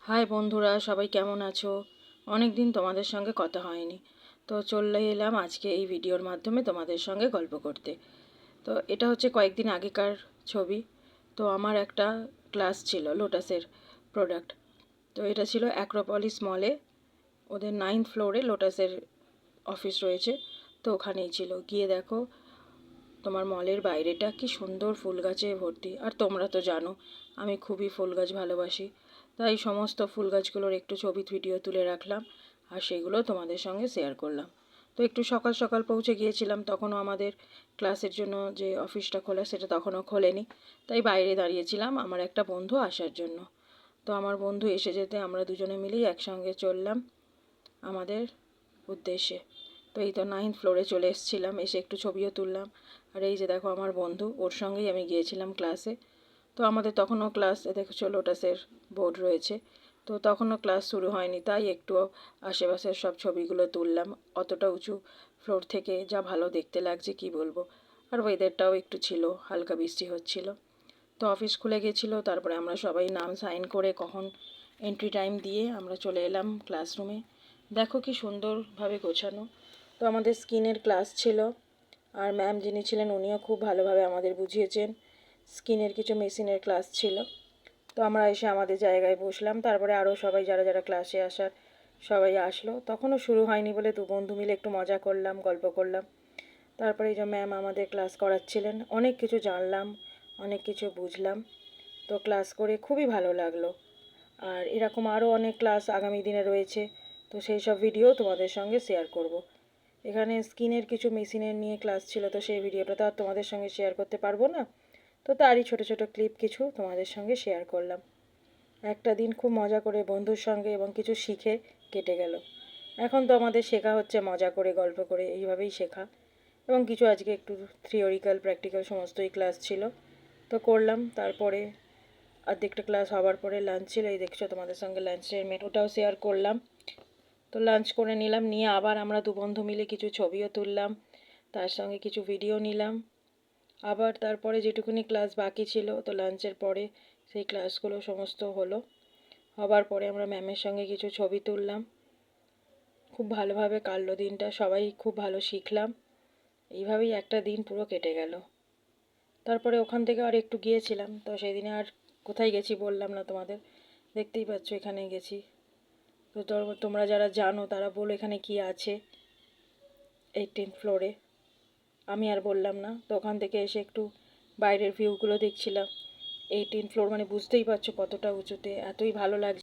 High বন্ধুরা, সবাই কেমন আছো? অনেক দিন তোমাদের সঙ্গে কথা হয়নি, তো চলে এলাম আজকে এই ভিডিওর মাধ্যমে তোমাদের সঙ্গে গল্প করতে। তো এটা হচ্ছে কয়েকদিন আগেকার ছবি। তো আমার একটা ক্লাস ছিল লোটাসের প্রোডাক্ট। তো এটা ছিল অ্যাক্রোপলিস মলে, ওদের 9th ফ্লোরে লোটাসের অফিস রয়েছে। তো ওখানেই ছিল। গিয়ে দেখো তোমার মলের বাইরেটা কি সুন্দর ফুল গাছে ভর্তি। আর তোমরা তো জানো আমি খুবই ফুল গাছ ভালোবাসি, তাই সমস্ত ফুল গাছগুলোর একটু ছবি ভিডিও তুলে রাখলাম আর সেগুলো তোমাদের সঙ্গে শেয়ার করলাম। তো একটু সকাল সকাল পৌঁছে গিয়েছিলাম, তখনও আমাদের ক্লাসের জন্য যে অফিসটা খোলা সেটা তখনও খোলেনি, তাই বাইরে দাঁড়িয়েছিলাম আমার একটা বন্ধু আসার জন্য। তো আমার বন্ধু এসে যেতে আমরা দুজনে মিলেই একসঙ্গে চললাম আমাদের উদ্দেশ্যে। তো এই তো 9th ফ্লোরে চলে এসেছিলাম, এসে একটু ছবিও তুললাম। আর এই যে দেখো আমার বন্ধু, ওর সঙ্গেই আমি গিয়েছিলাম ক্লাসে। তো আমাদের তখনও ক্লাস দেখছো লোটাসের বোর্ড রয়েছে, তো তখনও ক্লাস শুরু হয়নি, তাই একটু আশেপাশের সব ছবিগুলো তুললাম। অতটা উঁচু ফ্লোর থেকে যা ভালো দেখতে লাগছে কি বলবো। আর ওয়েদারটাও একটু ছিল, হালকা বৃষ্টি হচ্ছিল। তো অফিস খুলে গেছিলো, তারপরে আমরা সবাই নাম সাইন করে কখন এন্ট্রি টাইম দিয়ে আমরা চলে এলাম ক্লাসরুমে। দেখো কি সুন্দরভাবে গোছানো। তো আমাদের স্কিনের ক্লাস ছিল, আর ম্যাম যিনি ছিলেন উনিও খুব ভালোভাবে আমাদের বুঝিয়েছেন। স্কিনের কিছু মেশিনের ক্লাস ছিল। তো আমরা এসে আমাদের জায়গায় বসলাম, তারপরে আরও সবাই যারা যারা ক্লাসে আসার সবাই আসলো। তখনও শুরু হয়নি বলে দু বন্ধু মিলে একটু মজা করলাম, গল্প করলাম। তারপরে এই যে ম্যাম আমাদের ক্লাস করাচ্ছিলেন, অনেক কিছু জানলাম, অনেক কিছু বুঝলাম। তো ক্লাস করে খুবই ভালো লাগলো। আর এরকম আরও অনেক ক্লাস আগামী দিনে রয়েছে, তো সেই সব ভিডিও তোমাদের সঙ্গে শেয়ার করব। এখানে স্কিনের কিছু মেশিনের নিয়ে ক্লাস ছিল, তো সেই ভিডিওটা তো আর তোমাদের সঙ্গে শেয়ার করতে পারবো না, তো তারই ছোটো ছোটো ক্লিপ কিছু তোমাদের সঙ্গে শেয়ার করলাম। একটা দিন খুব মজা করে বন্ধুর সঙ্গে এবং কিছু শিখে কেটে গেল। এখন তো আমাদের শেখা হচ্ছে মজা করে, গল্প করে, এইভাবেই শেখা। এবং কিছু আজকে একটু থিওরিক্যাল প্র্যাকটিক্যাল সমস্তই ক্লাস ছিল, তো করলাম। তারপরে অর্ধেকটা ক্লাস হওয়ার পরে লাঞ্চ ছিল, এই দেখছো তোমাদের সঙ্গে লাঞ্চের মেনুটাও শেয়ার করলাম। তো লাঞ্চ করে নিলাম, নিয়ে আবার আমরা দু বন্ধু মিলে কিছু ছবিও তুললাম, তার সঙ্গে কিছু ভিডিও নিলাম। আবার তারপরে যেটুকুনি ক্লাস বাকি ছিল, তো লাঞ্চের পরে সেই ক্লাসগুলো সমস্ত হলো। হবার পরে আমরা ম্যামের সঙ্গে কিছু ছবি তুললাম। খুব ভালোভাবে কাটলো দিনটা, সবাই খুব ভালো শিখলাম। এইভাবেই একটা দিন পুরো কেটে গেল। তারপরে ওখান থেকে আর একটু গিয়েছিলাম, তো সেই দিনে আর কোথায় গেছি বললাম না তোমাদের, দেখতেই পাচ্ছ এখানে গেছি। তো তোমরা যারা জানো তারা বলো এখানে কি আছে 18th ফ্লোরে। আমি আর বললাম না। তো ওখান থেকে এসে একটু বাইরের ভিউগুলো দেখছিলাম। 18th ফ্লোর মানে বুঝতেই পারছো কতটা উঁচুতে, এতই ভালো লাগছে।